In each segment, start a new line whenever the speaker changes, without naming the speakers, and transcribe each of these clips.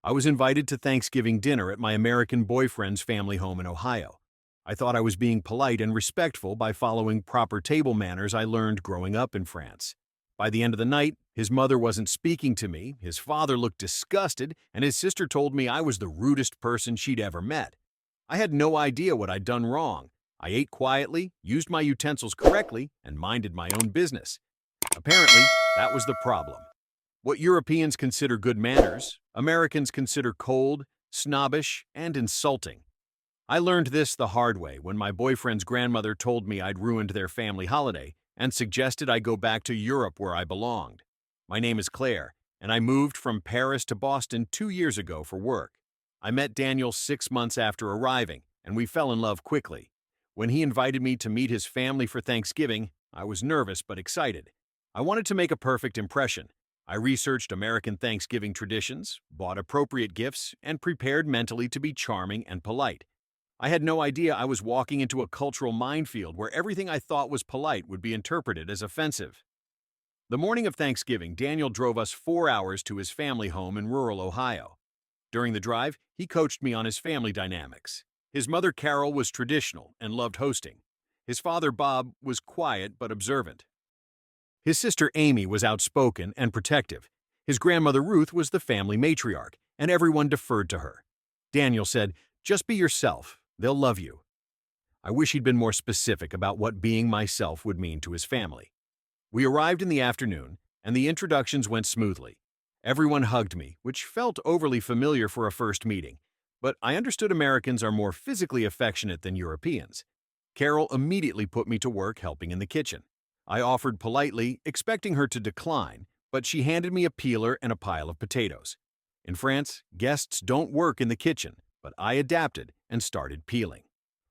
I was invited to Thanksgiving dinner at my American boyfriend's family home in Ohio. I thought I was being polite and respectful by following proper table manners I learned growing up in France. By the end of the night, his mother wasn't speaking to me, his father looked disgusted, and his sister told me I was the rudest person she'd ever met. I had no idea what I'd done wrong. I ate quietly, used my utensils correctly, and minded my own business. Apparently, that was the problem. What Europeans consider good manners, Americans consider cold, snobbish, and insulting. I learned this the hard way when my boyfriend's grandmother told me I'd ruined their family holiday and suggested I go back to Europe where I belonged. My name is Claire, and I moved from Paris to Boston 2 years ago for work. I met Daniel 6 months after arriving, and we fell in love quickly. When he invited me to meet his family for Thanksgiving, I was nervous but excited. I wanted to make a perfect impression. I researched American Thanksgiving traditions, bought appropriate gifts, and prepared mentally to be charming and polite. I had no idea I was walking into a cultural minefield where everything I thought was polite would be interpreted as offensive. The morning of Thanksgiving, Daniel drove us 4 hours to his family home in rural Ohio. During the drive, he coached me on his family dynamics. His mother, Carol, was traditional and loved hosting. His father, Bob, was quiet but observant. His sister Amy was outspoken and protective. His grandmother Ruth was the family matriarch, and everyone deferred to her. Daniel said, "Just be yourself. They'll love you." I wish he'd been more specific about what being myself would mean to his family. We arrived in the afternoon, and the introductions went smoothly. Everyone hugged me, which felt overly familiar for a first meeting, but I understood Americans are more physically affectionate than Europeans. Carol immediately put me to work helping in the kitchen. I offered politely, expecting her to decline, but she handed me a peeler and a pile of potatoes. In France, guests don't work in the kitchen, but I adapted and started peeling.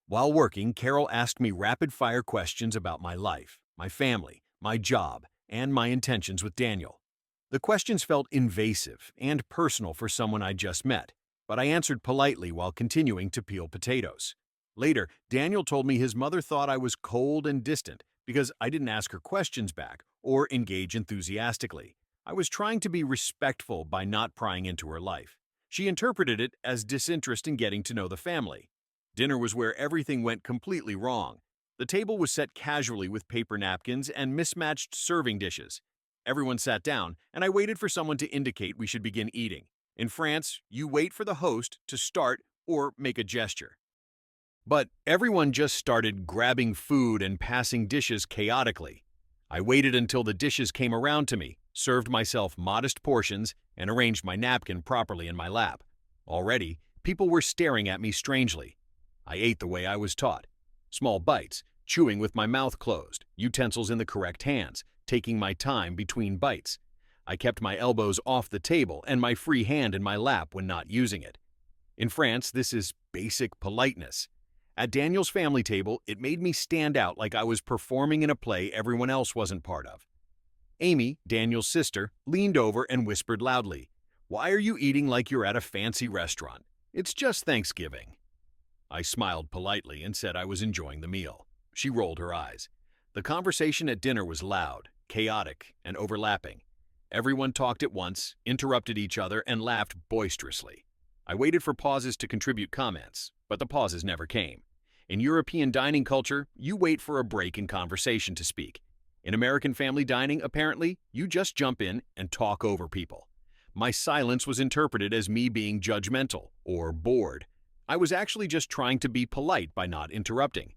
While working, Carol asked me rapid-fire questions about my life, my family, my job, and my intentions with Daniel. The questions felt invasive and personal for someone I just met, but I answered politely while continuing to peel potatoes. Later, Daniel told me his mother thought I was cold and distant because I didn't ask her questions back or engage enthusiastically. I was trying to be respectful by not prying into her life. She interpreted it as disinterest in getting to know the family. Dinner was where everything went completely wrong. The table was set casually with paper napkins and mismatched serving dishes. Everyone sat down, and I waited for someone to indicate we should begin eating. In France, you wait for the host to start or make a gesture. But everyone just started grabbing food and passing dishes chaotically. I waited until the dishes came around to me, served myself modest portions, and arranged my napkin properly in my lap. Already, people were staring at me strangely. I ate the way I was taught. Small bites, chewing with my mouth closed, utensils in the correct hands, taking my time between bites. I kept my elbows off the table and my free hand in my lap when not using it. In France, this is basic politeness. At Daniel's family table, it made me stand out like I was performing in a play everyone else wasn't part of. Amy, Daniel's sister, leaned over and whispered loudly, "Why are you eating like you're at a fancy restaurant? It's just Thanksgiving." I smiled politely and said I was enjoying the meal. She rolled her eyes. The conversation at dinner was loud, chaotic, and overlapping. Everyone talked at once, interrupted each other, and laughed boisterously. I waited for pauses to contribute comments, but the pauses never came. In European dining culture, you wait for a break in conversation to speak. In American family dining, apparently, you just jump in and talk over people. My silence was interpreted as me being judgmental or bored. I was actually just trying to be polite by not interrupting.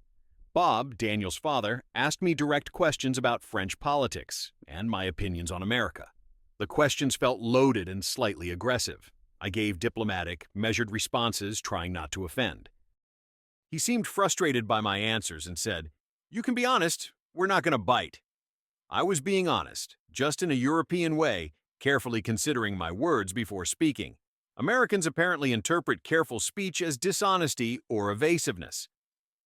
Bob, Daniel's father, asked me direct questions about French politics and my opinions on America. The questions felt loaded and slightly aggressive. I gave diplomatic, measured responses, trying not to offend. He seemed frustrated by my answers and said, "You can be honest, we're not going to bite." I was being honest, just in a European way, carefully considering my words before speaking. Americans apparently interpret careful speech as dishonesty or evasiveness.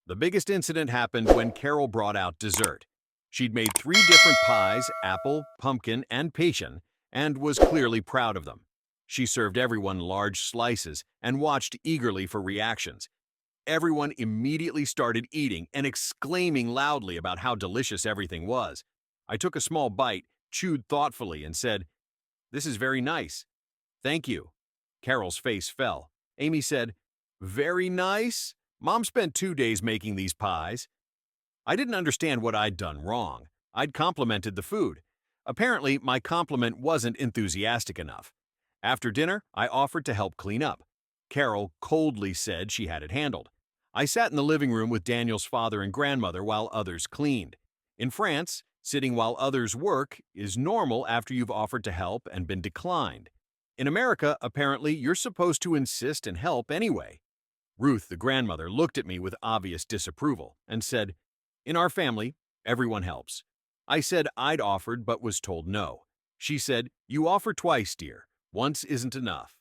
The biggest incident happened when Carol brought out dessert. She'd made 3 different pies, apple, pumpkin, and pecan, and was clearly proud of them. She served everyone large slices and watched eagerly for reactions. Everyone immediately started eating and exclaiming loudly about how delicious everything was. I took a small bite, chewed thoughtfully, and said, "This is very nice. Thank you." Carol's face fell. Amy said, "Very nice. Mom spent 2 days making these pies." I didn't understand what I'd done wrong. I'd complimented the food. Apparently, my compliment wasn't enthusiastic enough. After dinner, I offered to help clean up. Carol coldly said she had it handled. I sat in the living room with Daniel's father and grandmother while others cleaned. In France, sitting while others work is normal after you've offered to help and been declined. In America, apparently, you're supposed to insist and help anyway. Ruth, the grandmother, looked at me with obvious disapproval and said, "In our family, everyone helps." I said I'd offered but was told no. She said, "You offer twice, dear. Once isn't enough."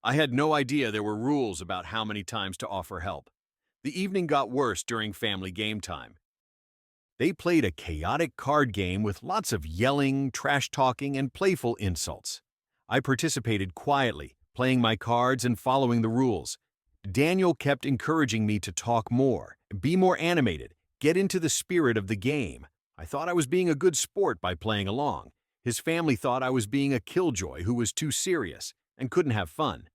I had no idea there were rules about how many times to offer help. The evening got worse during family game time. They played a chaotic card game with lots of yelling, trash-talking, and playful insults. I participated quietly, playing my cards and following the rules. Daniel kept encouraging me to talk more, be more animated, get into the spirit of the game. I thought I was being a good sport by playing along. His family thought I was being a killjoy who was too serious and couldn't have fun.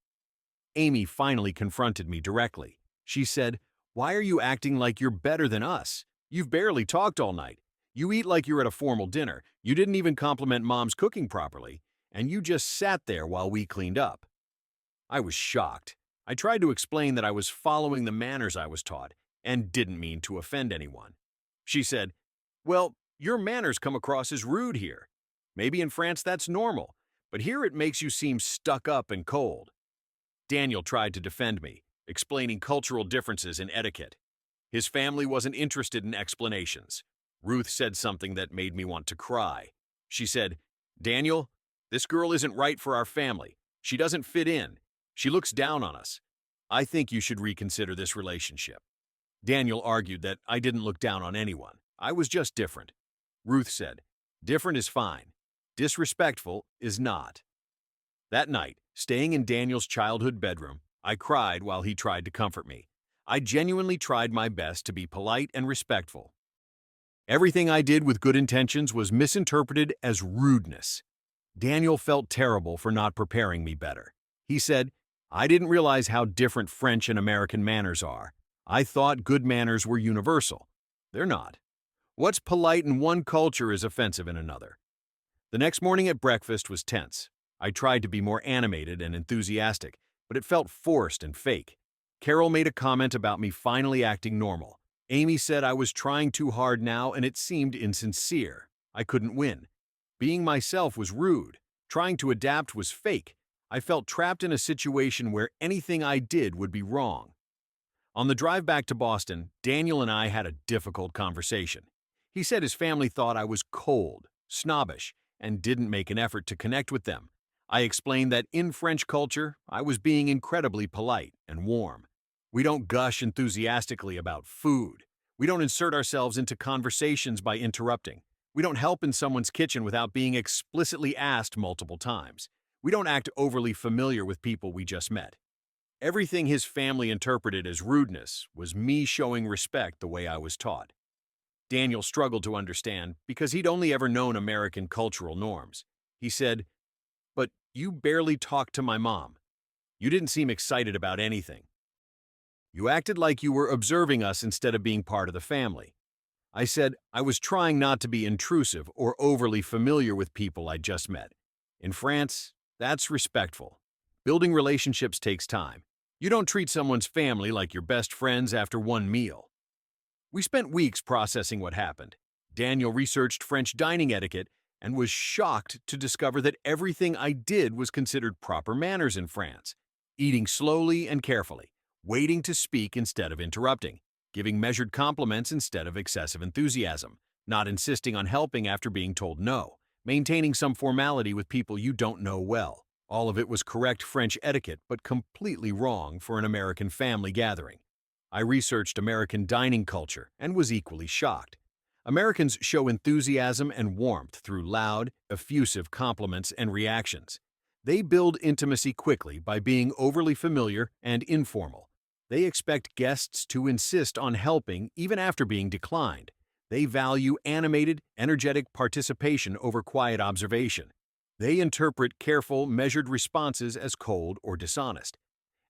Amy finally confronted me directly. She said, "Why are you acting like you're better than us? You've barely talked all night. You eat like you're at a formal dinner. You didn't even compliment Mom's cooking properly, and you just sat there while we cleaned up." I was shocked. I tried to explain that I was following the manners I was taught and didn't mean to offend anyone. She said, "Well, your manners come across as rude here. Maybe in France that's normal, but here it makes you seem stuck up and cold." Daniel tried to defend me, explaining cultural differences in etiquette. His family wasn't interested in explanations. Ruth said something that made me want to cry. She said, "Daniel, this girl isn't right for our family. She doesn't fit in. She looks down on us. I think you should reconsider this relationship." Daniel argued that I didn't look down on anyone. I was just different. Ruth said, "Different is fine. Disrespectful is not." That night, staying in Daniel's childhood bedroom, I cried while he tried to comfort me. I genuinely tried my best to be polite and respectful. Everything I did with good intentions was misinterpreted as rudeness. Daniel felt terrible for not preparing me better. He said, "I didn't realize how different French and American manners are. I thought good manners were universal. They're not. What's polite in one culture is offensive in another." The next morning at breakfast was tense. I tried to be more animated and enthusiastic, but it felt forced and fake. Carol made a comment about me finally acting normal. Amy said I was trying too hard now and it seemed insincere. I couldn't win. Being myself was rude. Trying to adapt was fake. I felt trapped in a situation where anything I did would be wrong. On the drive back to Boston, Daniel and I had a difficult conversation. He said his family thought I was cold, snobbish, and didn't make an effort to connect with them. I explained that in French culture, I was being incredibly polite and warm. We don't gush enthusiastically about food. We don't insert ourselves into conversations by interrupting. We don't help in someone's kitchen without being explicitly asked multiple times. We don't act overly familiar with people we just met. Everything his family interpreted as rudeness was me showing respect the way I was taught. Daniel struggled to understand because he'd only ever known American cultural norms. He said, "But you barely talked to my mom. You didn't seem excited about anything. You acted like you were observing us instead of being part of the family." I said I was trying not to be intrusive or overly familiar with people I'd just met. In France, that's respectful. Building relationships takes time. You don't treat someone's family like your best friends after one meal. We spent weeks processing what happened. Daniel researched French dining etiquette and was shocked to discover that everything I did was considered proper manners in France. Eating slowly and carefully, waiting to speak instead of interrupting, giving measured compliments instead of excessive enthusiasm, not insisting on helping after being told no, maintaining some formality with people you don't know well. All of it was correct French etiquette, but completely wrong for an American family gathering. I researched American dining culture and was equally shocked. Americans show enthusiasm and warmth through loud, effusive compliments and reactions. They build intimacy quickly by being overly familiar and informal. They expect guests to insist on helping even after being declined. They value animated, energetic participation over quiet observation. They interpret careful, measured responses as cold or dishonest.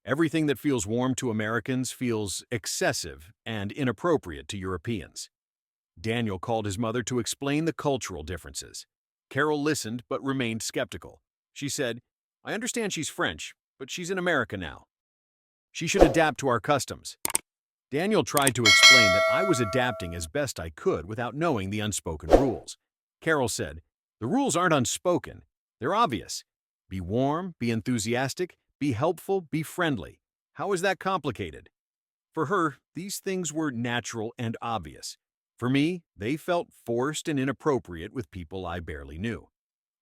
Everything that feels warm to Americans feels excessive and inappropriate to Europeans. Daniel called his mother to explain the cultural differences. Carol listened but remained skeptical. She said, "I understand she's French, but she's in America now. She should adapt to our customs." Daniel tried to explain that I was adapting as best I could without knowing the unspoken rules. Carol said, "The rules aren't unspoken. They're obvious. Be warm, be enthusiastic, be helpful, be friendly. How is that complicated?" For her, these things were natural and obvious. For me, they felt forced and inappropriate with people I barely knew.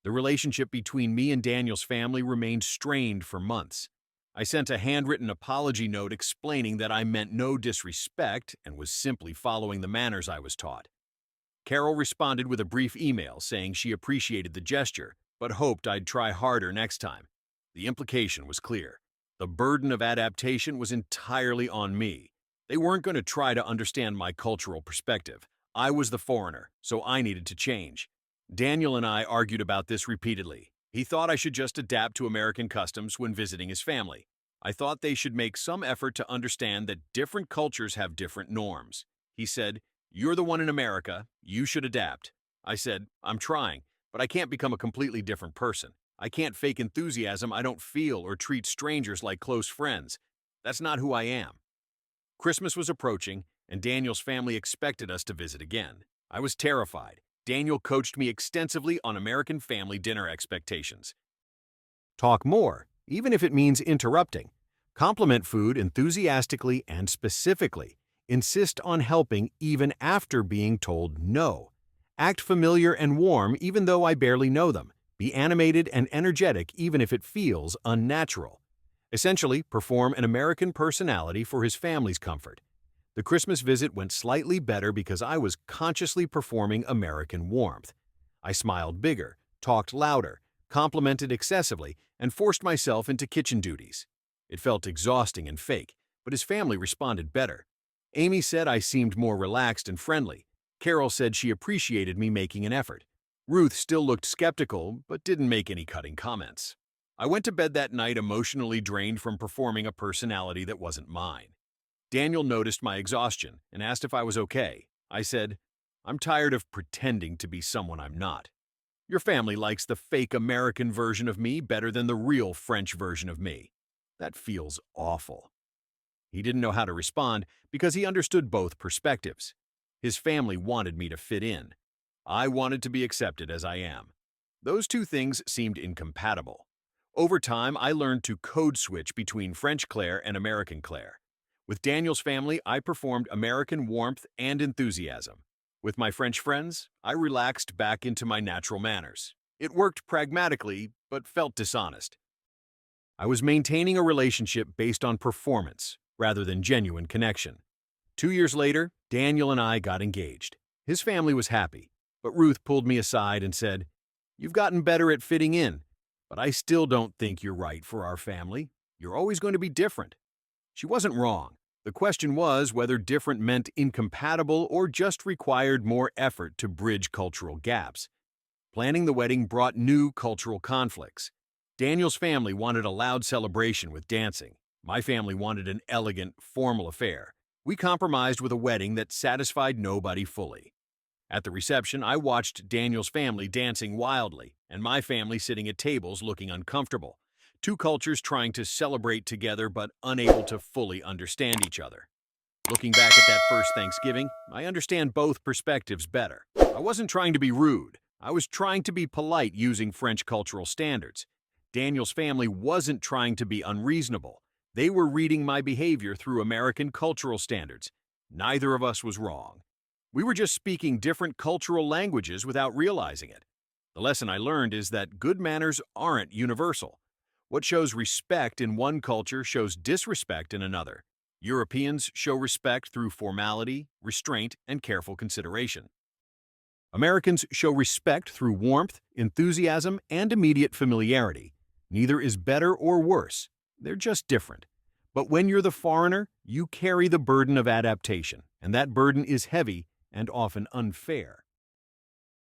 The relationship between me and Daniel's family remained strained for months. I sent a handwritten apology note explaining that I meant no disrespect and was simply following the manners I was taught. Carol responded with a brief email saying she appreciated the gesture, but hoped I'd try harder next time. The implication was clear. The burden of adaptation was entirely on me. They weren't going to try to understand my cultural perspective. I was the foreigner, so I needed to change. Daniel and I argued about this repeatedly. He thought I should just adapt to American customs when visiting his family. I thought they should make some effort to understand that different cultures have different norms. He said, "You're the one in America, you should adapt." I said, "I'm trying, but I can't become a completely different person. I can't fake enthusiasm I don't feel or treat strangers like close friends. That's not who I am." Christmas was approaching, and Daniel's family expected us to visit again. I was terrified. Daniel coached me extensively on American family dinner expectations. Talk more, even if it means interrupting. Compliment food enthusiastically and specifically. Insist on helping even after being told no. Act familiar and warm even though I barely know them. Be animated and energetic even if it feels unnatural. Essentially, perform an American personality for his family's comfort. The Christmas visit went slightly better because I was consciously performing American warmth. I smiled bigger, talked louder, complimented excessively, and forced myself into kitchen duties. It felt exhausting and fake, but his family responded better. Amy said I seemed more relaxed and friendly. Carol said she appreciated me making an effort. Ruth still looked skeptical, but didn't make any cutting comments. I went to bed that night emotionally drained from performing a personality that wasn't mine. Daniel noticed my exhaustion and asked if I was okay. I said, "I'm tired of pretending to be someone I'm not. Your family likes the fake American version of me better than the real French version of me. That feels awful." He didn't know how to respond because he understood both perspectives. His family wanted me to fit in. I wanted to be accepted as I am. Those two things seemed incompatible. Over time, I learned to code switch between French Claire and American Claire. With Daniel's family, I performed American warmth and enthusiasm. With my French friends, I relaxed back into my natural manners. It worked pragmatically, but felt dishonest. I was maintaining a relationship based on performance rather than genuine connection. 2 years later, Daniel and I got engaged. His family was happy, but Ruth pulled me aside and said, "You've gotten better at fitting in, but I still don't think you're right for our family. You're always going to be different." She wasn't wrong. The question was whether different meant incompatible or just required more effort to bridge cultural gaps. Planning the wedding brought new cultural conflicts. Daniel's family wanted a loud celebration with dancing. My family wanted an elegant, formal affair. We compromised with a wedding that satisfied nobody fully. At the reception, I watched Daniel's family dancing wildly, and my family sitting at tables looking uncomfortable. Two cultures trying to celebrate together but unable to fully understand each other. Looking back at that first Thanksgiving, I understand both perspectives better. I wasn't trying to be rude. I was trying to be polite using French cultural standards. Daniel's family wasn't trying to be unreasonable. They were reading my behavior through American cultural standards. Neither of us was wrong. We were just speaking different cultural languages without realizing it. The lesson I learned is that good manners aren't universal. What shows respect in one culture shows disrespect in another. Europeans show respect through formality, restraint, and careful consideration. Americans show respect through warmth, enthusiasm, and immediate familiarity. Neither is better or worse. They're just different. But when you're the foreigner, you carry the burden of adaptation, and that burden is heavy and often unfair.